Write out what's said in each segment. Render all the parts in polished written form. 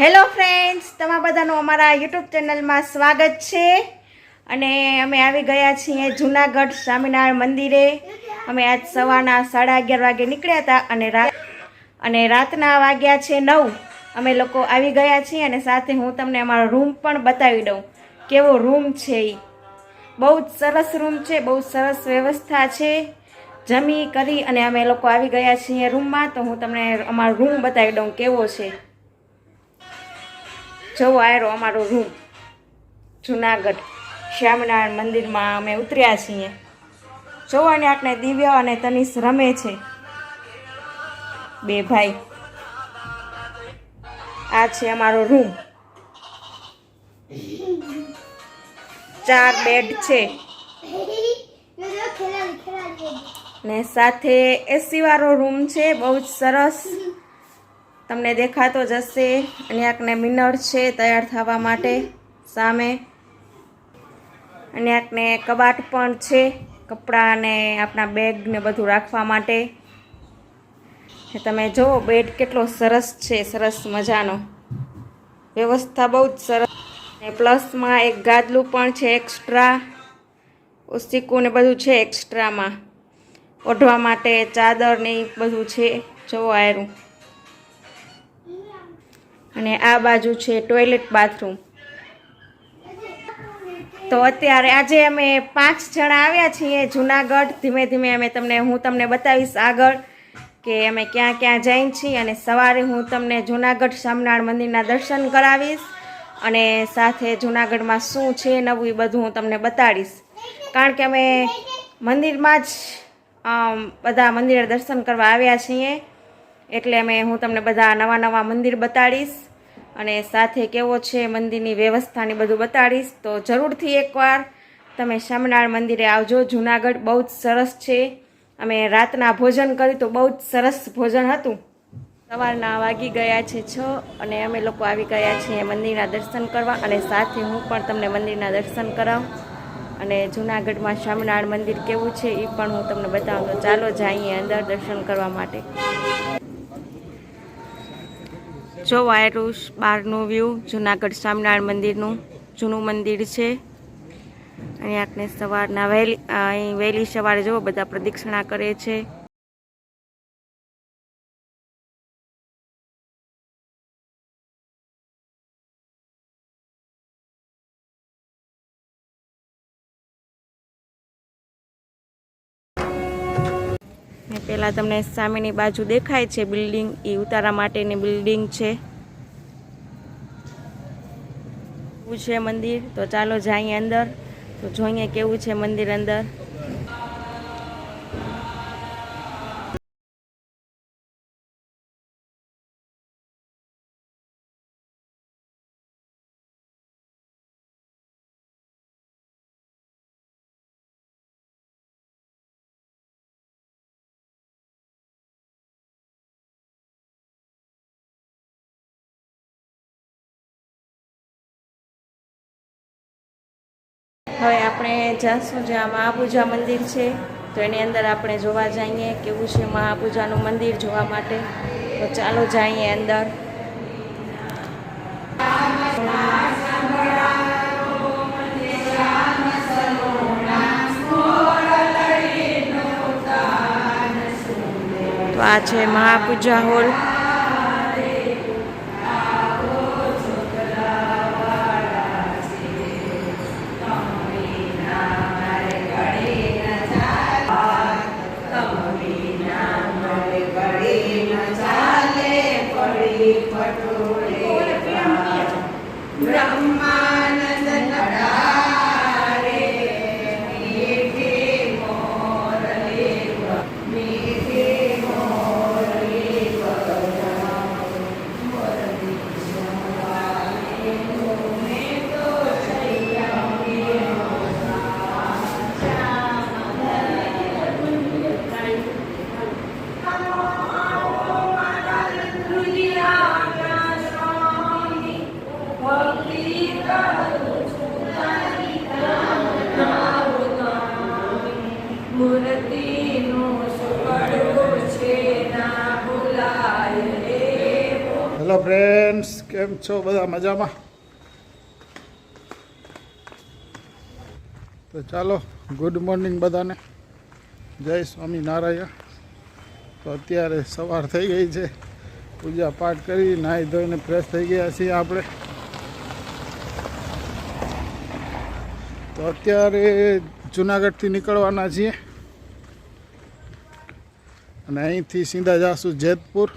Hello friends, તમારા બધાનું અમારા યુટ્યુબ ચેનલમાં સ્વાગત છે. અને અમે આવી ગયા છીએ જૂનાગઢ સ્વામિનારાયણ મંદિરે. અમે આજ સવારના 11:30 વાગે નીકળ્યા હતા અને રાતના વાગ્યા છે 9. અમે લોકો આવી ગયા છીએ અને સાથે હું તમને અમારો રૂમ પણ બતાવી દઉં કેવો રૂમ છે. બહુ જ સરસ રૂમ છે, બહુ સરસ વ્યવસ્થા છે. જમી કરી અને અમે લોકો આવી ગયા છીએ રૂમમાં. તો હું તમને અમારો રૂમ બતાવી દઉં કેવો છે. જવો આયરો અમારો રૂમ. જૂનાગઢ સ્વામિનારાયણ મંદિરમાં અમે ઉતર્યા છીએ. જોવો ને આપણે દિવ્ય અને તનિષ રમે છે, બે ભાઈ. આ છે અમારો રૂમ. 4 બેડ છે ને સાથે એસી વાળો રૂમ છે. બહુ જ સરસ, તમને દેખાતો જ હશે. અને આકને મિનર છે તૈયાર થવા માટે સામે. અને આકને કબાટ પણ છે, કપડાં અને આપણા બેગ ને બધું રાખવા માટે. તમે જુઓ બેડ કેટલો સરસ છે, સરસ મજાનો. વ્યવસ્થા બહુ જ સરસ. ને પ્લસમાં એક ગાદલું પણ છે એક્સ્ટ્રા. ઓસીકું ને બધું છે એક્સ્ટ્રામાં. ઓઢવા માટે ચાદર ને બધું છે. જુઓ આયરું. અને આ બાજુ છે ટોયલેટ બાથરૂમ. તો અત્યારે આજે અમે 5 જણા આવ્યા છીએ જૂનાગઢ. ધીમે ધીમે હું તમને બતાવીશ આગળ કે અમે ક્યાં ક્યાં જઈએ છીએ. અને સવારે હું તમને જૂનાગઢ સ્વામિનારાયણ મંદિરના દર્શન કરાવીશ અને સાથે જૂનાગઢમાં શું છે નવું એ બધું હું તમને બતાડીશ. કારણ કે અમે મંદિરમાં જ બધા મંદિરે દર્શન કરવા આવ્યા છીએ, એટલે હું તમને બધા નવા મંદિર બતાડીશ અને સાથે કેવો છે મંદિરની વ્યવસ્થાની બધું બતાડીશ. તો જરૂરથી એકવાર તમે સ્વામિનારાયણ મંદિરે આવજો. જૂનાગઢ બહુ જ સરસ છે. અમે રાતના ભોજન કર્યું તો બહુ જ સરસ ભોજન હતું. સવારના વાગી ગયા છે 6 અને અમે લોકો આવી ગયા છીએ મંદિરના દર્શન કરવા. અને સાથે હું પણ તમને મંદિરના દર્શન કરાવું અને જૂનાગઢમાં સ્વામિનારાયણ મંદિર કેવું છે એ પણ હું તમને બતાવું. તો ચાલો જઈએ અંદર દર્શન કરવા માટે. જો વાયરું બહારનું વ્યૂ જૂનાગઢ સ્વામિનારાયણ મંદિરનું જૂનું મંદિર છે. અને આપણે સવારના વહેલી સવારે જો બધા પ્રદક્ષિણા કરે છે. પેલા તમને સામેની બાજુ દેખાય છે બિલ્ડિંગ, એ ઉતારા માટેની બિલ્ડિંગ છે. કેવું છે મંદિર, તો ચાલો જઈએ અંદર તો જોઈએ કેવું છે મંદિર અંદર. હવે આપણે જાશું જ્યાં મહાપૂજા મંદિર છે, તો એની અંદર આપણે જોવા જઈએ કેવું છે મહાપૂજાનું મંદિર જોવા માટે. તો ચાલો જઈએ અંદર. તો આ છે મહાપૂજા હોલ. God. હેલો ફ્રેન્ડ્સ, કેમ છો બધા? મજામાં? તો ચાલો, ગુડ મોર્નિંગ બધાને. જય સ્વામિનારાયણ. તો અત્યારે સવાર થઈ ગઈ છે, પૂજા પાઠ કરી નાહી ધોઈને ફ્રેશ થઈ ગયા છીએ આપણે. તો અત્યારે જુનાગઢથી નીકળવાના છીએ અને અહીંથી સીધા જાશું જેતપુર.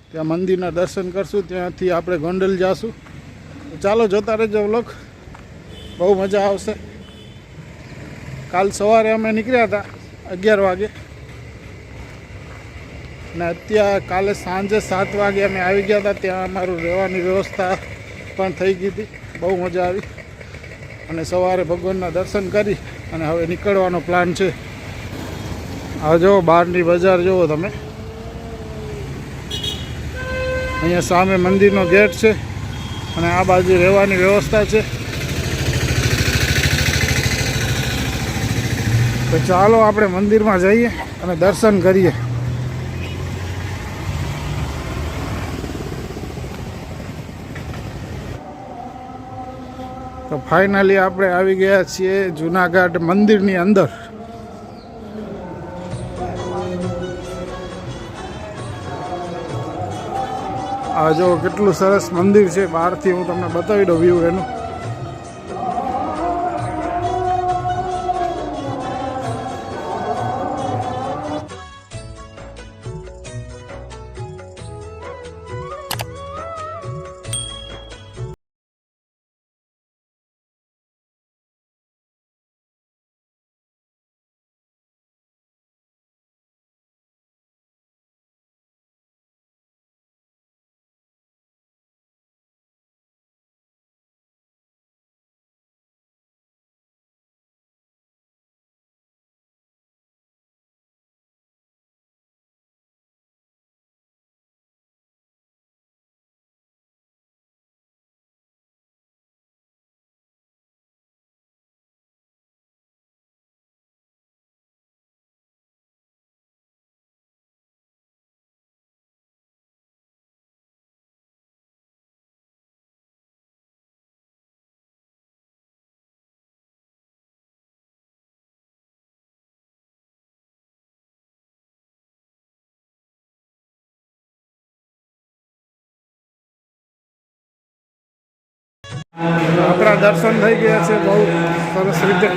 ત્યાં મંદિરના દર્શન કરશું, ત્યાંથી આપણે ગોંડલ જાશું. તો ચાલો જોતા રહેજો વ્લોગ, બહુ મજા આવશે. કાલ સવારે અમે નીકળ્યા હતા 11 વાગે અને અત્યારે કાલે સાંજે 7 વાગે અમે આવી ગયા હતા. ત્યાં અમારું રહેવાની વ્યવસ્થા પણ થઈ ગઈ હતી, બહુ મજા આવી. અને સવારે ભગવાનના દર્શન કરી અને હવે નીકળવાનો પ્લાન છે. આ જો બહારની બજાર જુઓ તમે, અહીંયા સામે મંદિરનો ગેટ છે અને આ બાજુ રહેવાની વ્યવસ્થા છે. તો ચાલો આપણે મંદિરમાં જઈએ અને દર્શન કરીએ. તો ફાઇનલી આપણે આવી ગયા છીએ જુનાગઢ મંદિરની અંદર. આ જો કેટલું સરસ મંદિર છે, બહારથી હું તમને બતાવી દઉં વ્યૂ એનું. આપણા દર્શન થઈ ગયા છે બહુ સરસ રીતે.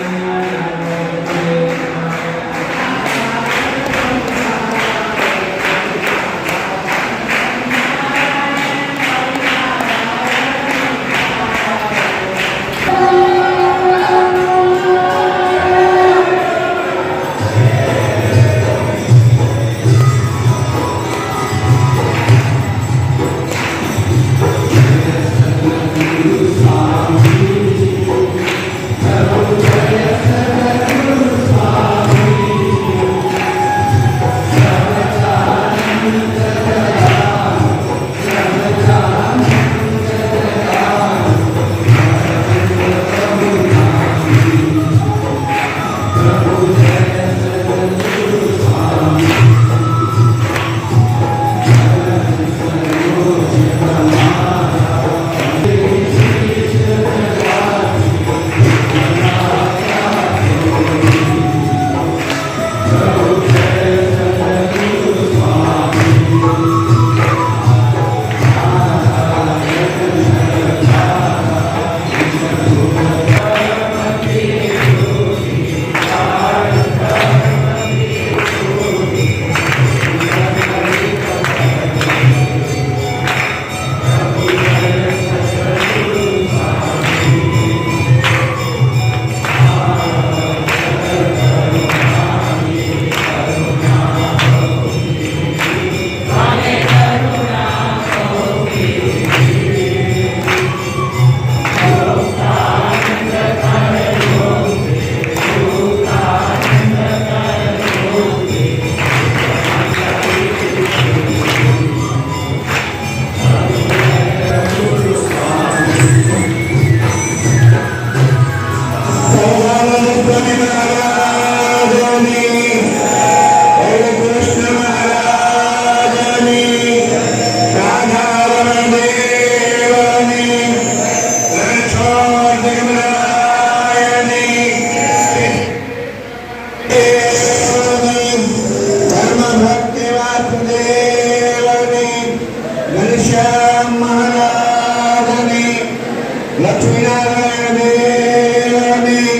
લક્ષ્મીનારાયણ દેવની,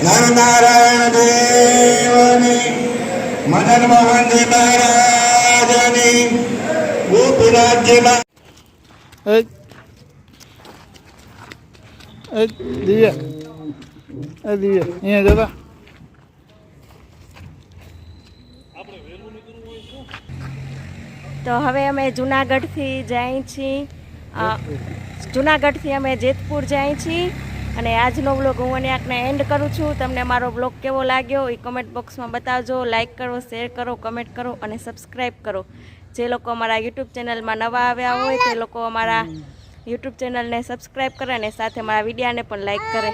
નરનારાયણ દેવની, મદન મોહનજી મહારાજની, ગોપીનાથજી મહારાજ. દિવ્યા દિવ્યા અહીંયા જતા તો હવે અમે જુનાગઢથી જઈએ છીએ જુનાગઢથી અમે જેતપુર જઈએ છીએ અને આજનો વ્લોગ હું અને આંકને એન્ડ કરું છું. તમને મારો વ્લોગ કેવો લાગ્યો એ કમેન્ટ બોક્સમાં બતાવજો. લાઇક કરો, શેર કરો, કમેન્ટ કરો અને સબસ્ક્રાઈબ કરો. જે લોકો અમારા યુટ્યુબ ચેનલમાં નવા આવ્યા હોય તે લોકો અમારા યુટ્યુબ ચેનલને સબસ્ક્રાઈબ કરે અને સાથે મારા વિડીયાને પણ લાઇક કરે.